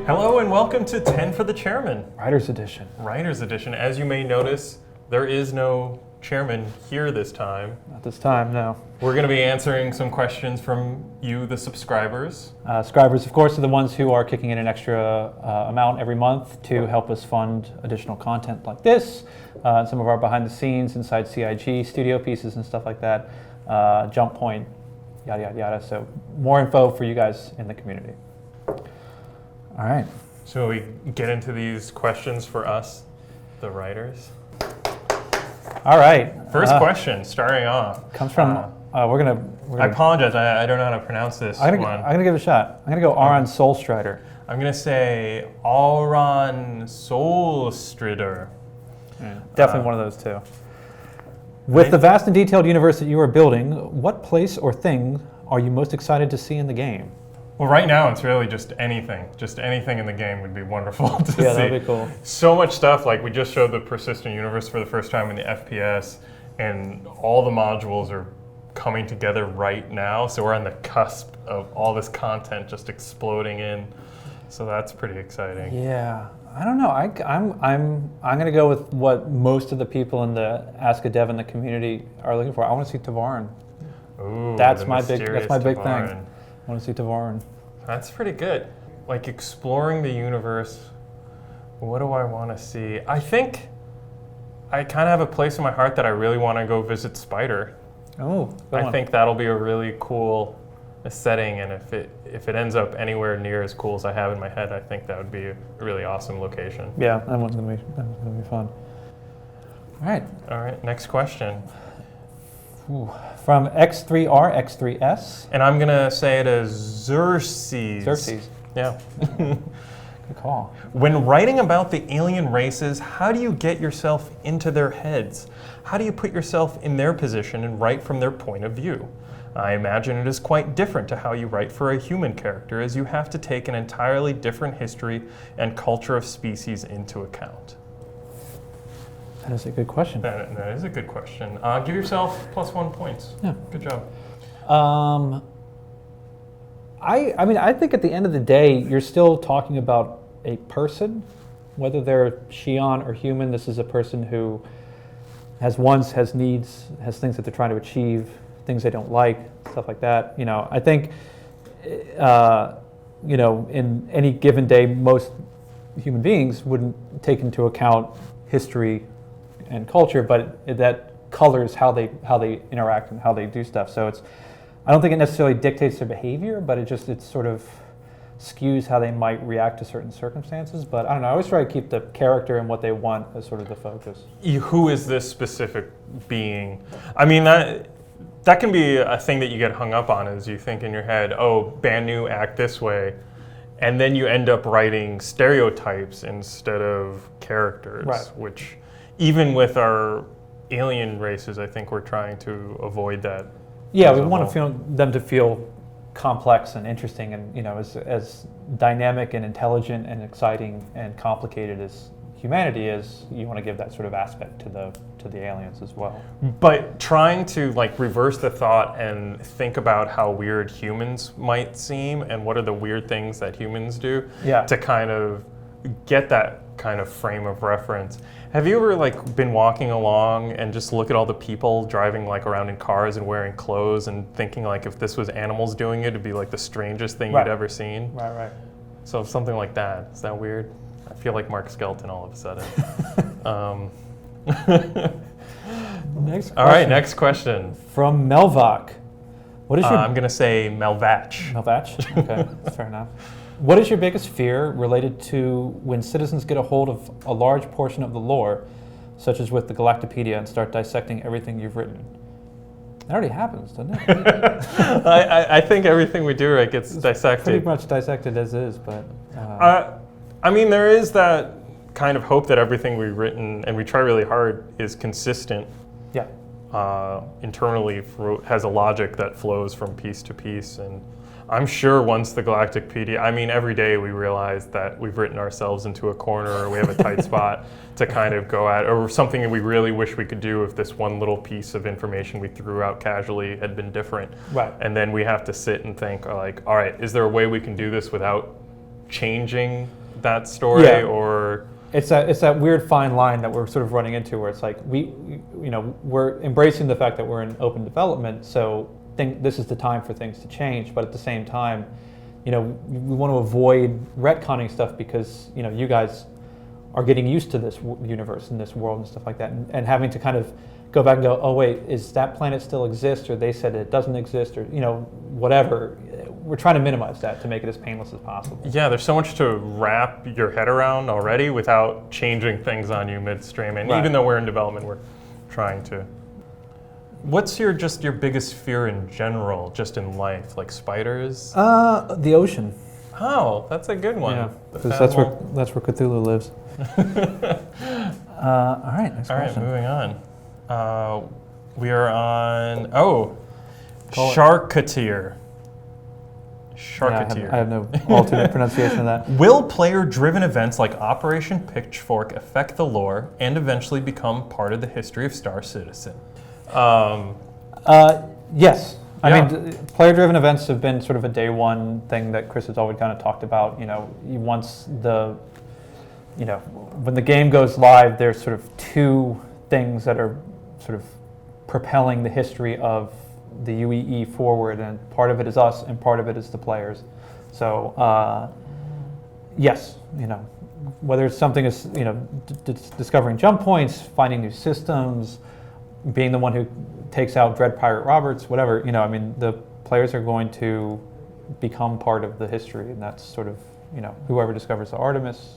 Hello and welcome to 10 for the Chairman. Writer's Edition. Writer's Edition. As you may notice, there is no chairman here this time. Not this time, no. We're going to be answering some questions from you, the subscribers. Subscribers, of course, are the ones who are kicking in an extra amount every month to help us fund additional content like this, some of our behind the scenes inside CryEngine studio pieces and stuff like that, Jump Point, yada, yada, yada. So more info for you guys in the community. All right. So we get into these questions for us, the writers. All right. First question, starting off. Comes from, we're gonna I apologize, I don't know how to pronounce this I'm one. gonna give it a shot. I'm gonna go Aron Solstrider. I'm going to say Aron Solstrider. Yeah, definitely one of those two. With the vast and detailed universe that you are building, what place or thing are you most excited to see in the game? Well, right now it's really just anything. Just anything in the game would be wonderful to see. Yeah, that'd be cool. So much stuff, like we just showed the persistent universe for the first time in the FPS, and all the modules are coming together right now. So we're on the cusp of all this content just exploding in. So that's pretty exciting. Yeah, I don't know. I'm gonna go with what most of the people in the Ask a Dev in the community are looking for. I want to see Tavarin. Ooh, That's my big Tavarin. thing. I want to see Tavarin. That's pretty good. Like exploring the universe. What do I want to see? I think I kind of have a place in my heart that I really want to go visit Spider. Oh, I think that'll be a really cool setting, and if it ends up anywhere near as cool as I have in my head, I think that would be a really awesome location. Yeah, that one's gonna be fun. All right. All right, next question. Ooh. From X3R, X3S. And I'm gonna say it as Xerxes. Xerxes. Yeah. Good call. When writing about the alien races, how do you get yourself into their heads? How do you put yourself in their position and write from their point of view? I imagine it is quite different to how you write for a human character, as you have to take an entirely different history and culture of species into account. That is a good question. That is a good question. Give yourself +1 points. Yeah. Good job. I mean, I think at the end of the day, you're still talking about a person, whether they're Xi'an or human. This is a person who has wants, has needs, has things that they're trying to achieve, things they don't like, stuff like that. You know, I think, in any given day, most human beings wouldn't take into account history and culture, but that colors how they interact and how they do stuff. So I don't think it necessarily dictates their behavior, but it sort of skews how they might react to certain circumstances. But I don't know, I always try to keep the character and what they want as sort of the focus. Who is this specific being? I mean, that can be a thing that you get hung up on, as you think in your head, oh, Banu act this way, and then you end up writing stereotypes instead of characters, right. Which even with our alien races, I think we're trying to avoid that. Yeah, we want them to feel complex and interesting, and as dynamic and intelligent and exciting and complicated as humanity is. You want to give that sort of aspect to the aliens as well. But trying to reverse the thought and think about how weird humans might seem and what are the weird things that humans do, to kind of get that kind of frame of reference. Have you ever been walking along and just look at all the people driving around in cars and wearing clothes and thinking if this was animals doing it, it'd be the strangest thing you'd ever seen? Right. So something like that. Is that weird? I feel like Mark Skelton all of a sudden. Next question. All right, next question. From Melvach. What is your... I'm going to say Melvach. Melvach? Okay, fair enough. What is your biggest fear related to when citizens get a hold of a large portion of the lore, such as with the Galactopedia, and start dissecting everything you've written? It already happens, doesn't it? I think everything we do gets dissected. Pretty much dissected as is, but... I mean, there is that kind of hope that everything we've written, and we try really hard, is consistent. Yeah. Internally, has a logic that flows from piece to piece, and I'm sure once the Galactopedia, I mean, every day we realize that we've written ourselves into a corner, or we have a tight spot to kind of go at, or something that we really wish we could do if this one little piece of information we threw out casually had been different. Right. And then we have to sit and think, all right, is there a way we can do this without changing that story, or it's that weird fine line that we're sort of running into, where it's like we're embracing the fact that we're in open development, so this is the time for things to change, but at the same time, we want to avoid retconning stuff because you guys are getting used to this universe and this world and stuff like that, and having to kind of go back and go, oh wait, is that planet still exist, or they said it doesn't exist, or whatever. We're trying to minimize that to make it as painless as possible. Yeah, there's so much to wrap your head around already without changing things on you midstream. And even though we're in development, we're trying to. What's your biggest fear in general, just in life, like spiders? The ocean. Oh, that's a good one. Yeah, because that's where Cthulhu lives. All right, next question. Moving on. We are on Sharketeer. Yeah, I have no alternate pronunciation of that. Will player-driven events like Operation Pitchfork affect the lore and eventually become part of the history of Star Citizen? Yes. I mean, player-driven events have been sort of a day one thing that Chris has always kind of talked about. Once when the game goes live, there's sort of two things that are sort of propelling the history of the UEE forward, and part of it is us, and part of it is the players. So, yes, whether it's something as discovering jump points, finding new systems, being the one who takes out Dread Pirate Roberts, whatever, the players are going to become part of the history, and that's sort of whoever discovers the Artemis,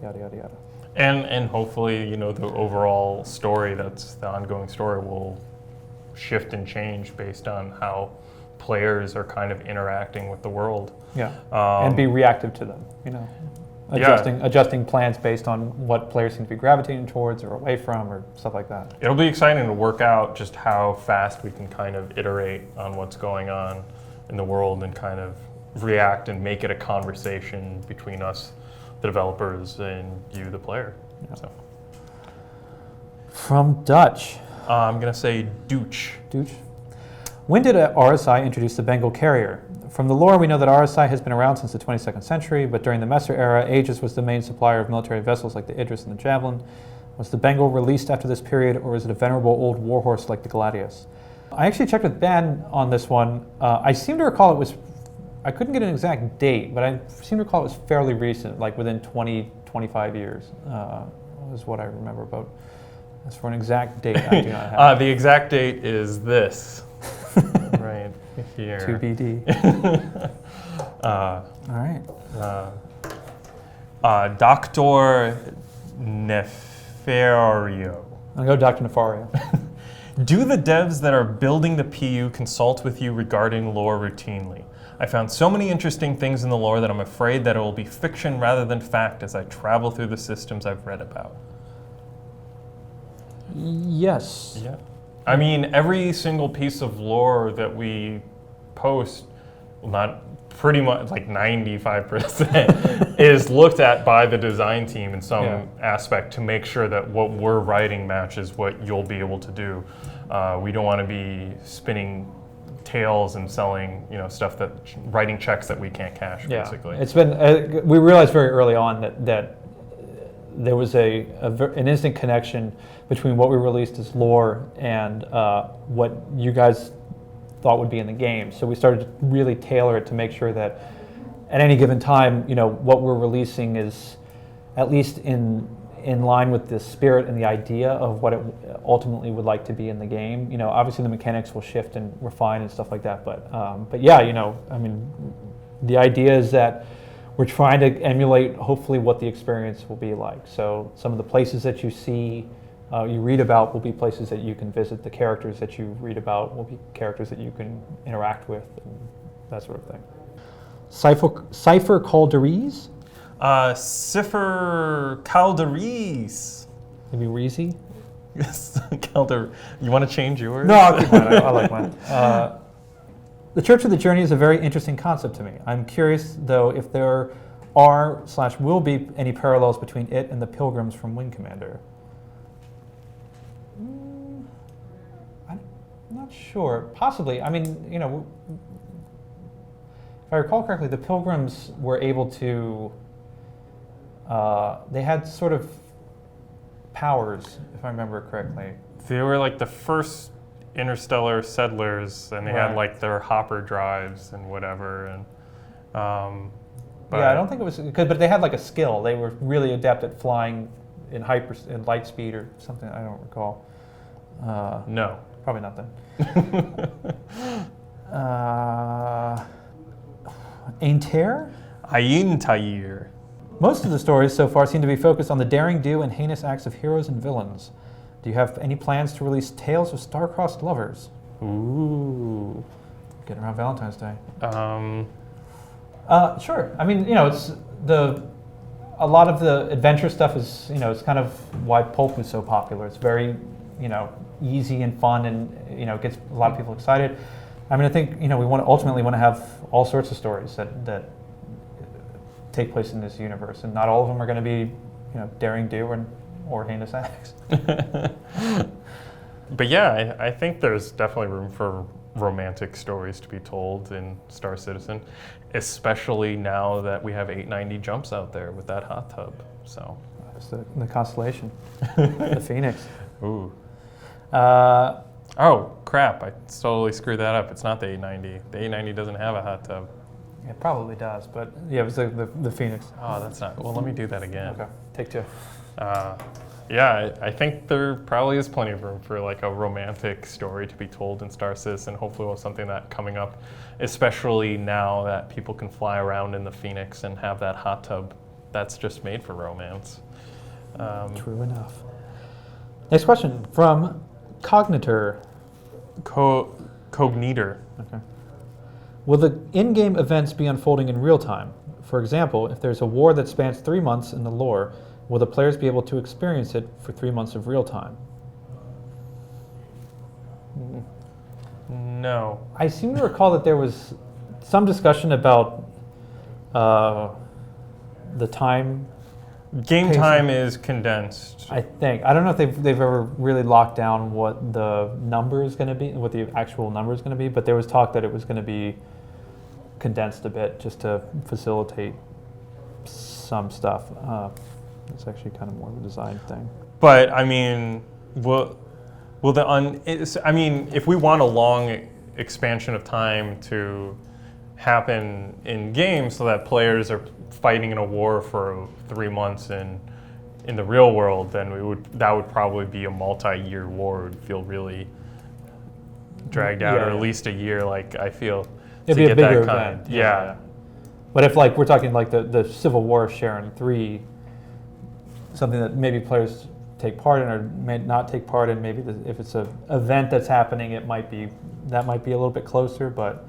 yada yada yada. And hopefully, the overall story, that's the ongoing story, will shift and change based on how players are kind of interacting with the world. Yeah, and be reactive to them, adjusting plans based on what players seem to be gravitating towards or away from or stuff like that. It'll be exciting to work out just how fast we can kind of iterate on what's going on in the world and kind of react and make it a conversation between us, the developers, and you, the player. Yeah. So. From Dutch. I'm going to say Dooch. Dooch. When did RSI introduce the Bengal carrier? From the lore, we know that RSI has been around since the 22nd century, but during the Messer era, Aegis was the main supplier of military vessels like the Idris and the Javelin. Was the Bengal released after this period, or is it a venerable old warhorse like the Gladius? I actually checked with Ben on this one. I seem to recall I couldn't get an exact date, but I seem to recall it was fairly recent, like within 20, 25 years, was what I remember about. As for an exact date, I do not have. The exact date is this, right here. TBD. All right. Dr. Nefario. I'll go Dr. Nefario. Do the devs that are building the PU consult with you regarding lore routinely? I found so many interesting things in the lore that I'm afraid that it will be fiction rather than fact as I travel through the systems I've read about. Yes. Yeah. I mean, every single piece of lore that we post, not pretty much like 95%, is looked at by the design team in some aspect to make sure that what we're writing matches what you'll be able to do. We don't want to be spinning tails and selling, stuff writing checks that we can't cash, basically. It's been, we realized very early on that there was an instant connection between what we released as lore and what you guys thought would be in the game. So we started to really tailor it to make sure that at any given time, what we're releasing is at least in line with the spirit and the idea of what it ultimately would like to be in the game. Obviously the mechanics will shift and refine and stuff like that, but yeah, I mean, the idea is that we're trying to emulate hopefully what the experience will be like. So some of the places that you see, you read about will be places that you can visit. The characters that you read about will be characters that you can interact with and that sort of thing. Cypher Calderies? Cypher Calderies. Maybe Reezy? Yes, Calder. You want to change yours? No, I'll keep mine. I like mine. The Church of the Journey is a very interesting concept to me. I'm curious, though, if there are/will be any parallels between it and the Pilgrims from Wing Commander. I'm not sure. Possibly. I mean, if I recall correctly, the Pilgrims were able to, they had sort of powers, if I remember correctly. They were like the first interstellar settlers, and they had like their hopper drives and whatever. And but I don't think it was good, but they had like a skill. They were really adept at flying in light speed or something. I don't recall. No, probably not then. Aintair? Aintair. Most of the stories so far seem to be focused on the daring do and heinous acts of heroes and villains. Do you have any plans to release Tales of Star-Crossed Lovers? Ooh. Getting around Valentine's Day. Sure. I mean, it's a lot of the adventure stuff is, it's kind of why pulp is so popular. It's very, easy and fun, and gets a lot of people excited. I mean, I think we ultimately want to have all sorts of stories that take place in this universe, and not all of them are going to be, daring do or heinous acts. But yeah, I think there's definitely room for romantic stories to be told in Star Citizen, especially now that we have 890 jumps out there with that hot tub. So it's the constellation, the Phoenix. Ooh. Oh crap! I totally screwed that up. It's not the 890. The 890 doesn't have a hot tub. It probably does, but yeah, it was the Phoenix. Oh, that's not. Well, let me do that again. Okay, take two. Yeah, I think there probably is plenty of room for like a romantic story to be told in Star Citizen. Hopefully we'll have something that coming up, especially now that people can fly around in the Phoenix and have that hot tub that's just made for romance. True enough. Next question from Cognitor. Cognitor. Okay. Will the in-game events be unfolding in real time? For example, if there's a war that spans 3 months in the lore, will the players be able to experience it for 3 months of real time? No. I seem to recall that there was some discussion about the time. Game time is condensed. I think. I don't know if they've ever really locked down what the number is going to be, what the actual number is going to be, but there was talk that it was going to be condensed a bit just to facilitate some stuff. It's actually kind of more of a design thing. But I mean, if we want a long expansion of time to happen in games so that players are fighting in a war for 3 months in the real world, then that would probably be a multi-year war. It would feel really dragged out, or at least a year. Like I feel it'd be a bigger event. Yeah. But if like we're talking like the Civil War of Sharon 3, something that maybe players take part in or may not take part in, maybe if it's an event that's happening, that might be a little bit closer. But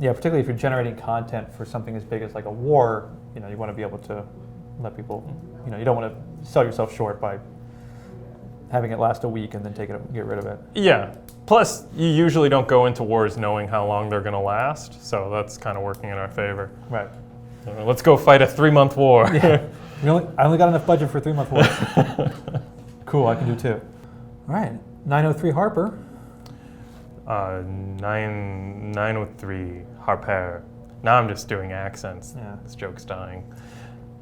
particularly if you're generating content for something as big as like a war, you want to be able to let people, you don't want to sell yourself short by having it last a week and then get rid of it. Yeah. Plus, you usually don't go into wars knowing how long they're going to last, so that's kind of working in our favor. Right. Let's go fight a 3-month war. Yeah. I only got enough budget for a 3-month war. Cool, I can do 2. All right, 903 Harper. 903 Harper. Now I'm just doing accents. Yeah. This joke's dying.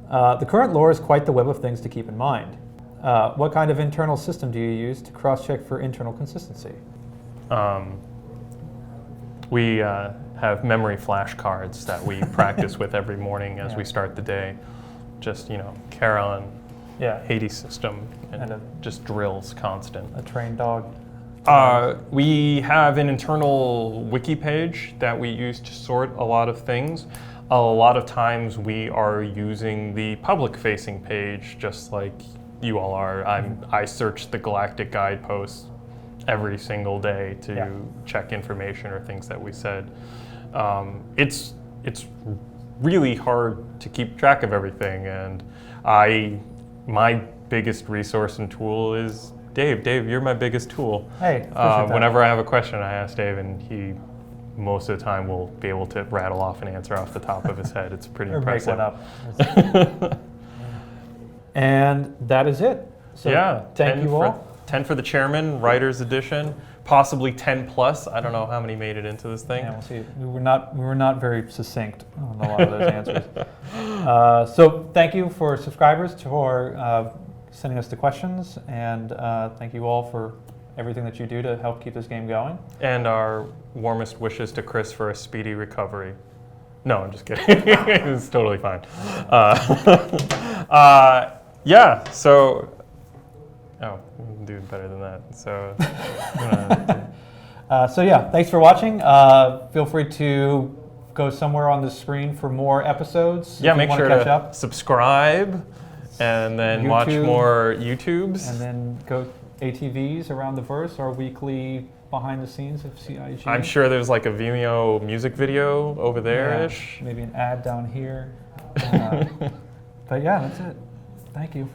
The current lore is quite the web of things to keep in mind. What kind of internal system do you use to cross-check for internal consistency? We have memory flashcards that we practice with every morning as we start the day. Just, Charon, Hades system, and just drills constant. A trained dog. We have an internal wiki page that we use to sort a lot of things. A lot of times we are using the public-facing page, just like you all are. I search the Galactic Guideposts every single day to check information or things that we said. It's really hard to keep track of everything, and my biggest resource and tool is Dave. Dave, you're my biggest tool. Hey, whenever I have a question, I ask Dave, and he most of the time will be able to rattle off an answer off the top of his head. It's pretty impressive. Make one up. And that is it. So yeah, thank you all. 10 for the chairman, writer's edition. possibly 10 plus. I don't know how many made it into this thing. Yeah, we'll see. We were not very succinct on a lot of those answers. So thank you for subscribers for sending us the questions, and thank you all for everything that you do to help keep this game going. And our warmest wishes to Chris for a speedy recovery. No, I'm just kidding. It's totally fine. Yeah, so... Oh, we can do better than that. So, so yeah, thanks for watching. Feel free to go somewhere on the screen for more episodes. Yeah, make sure to subscribe and then watch more YouTubes. And then go ATVs around the verse, our weekly behind the scenes of CryEngine. I'm sure there's like a Vimeo music video over there-ish. Yeah, maybe an ad down here. But yeah, that's it. Thank you.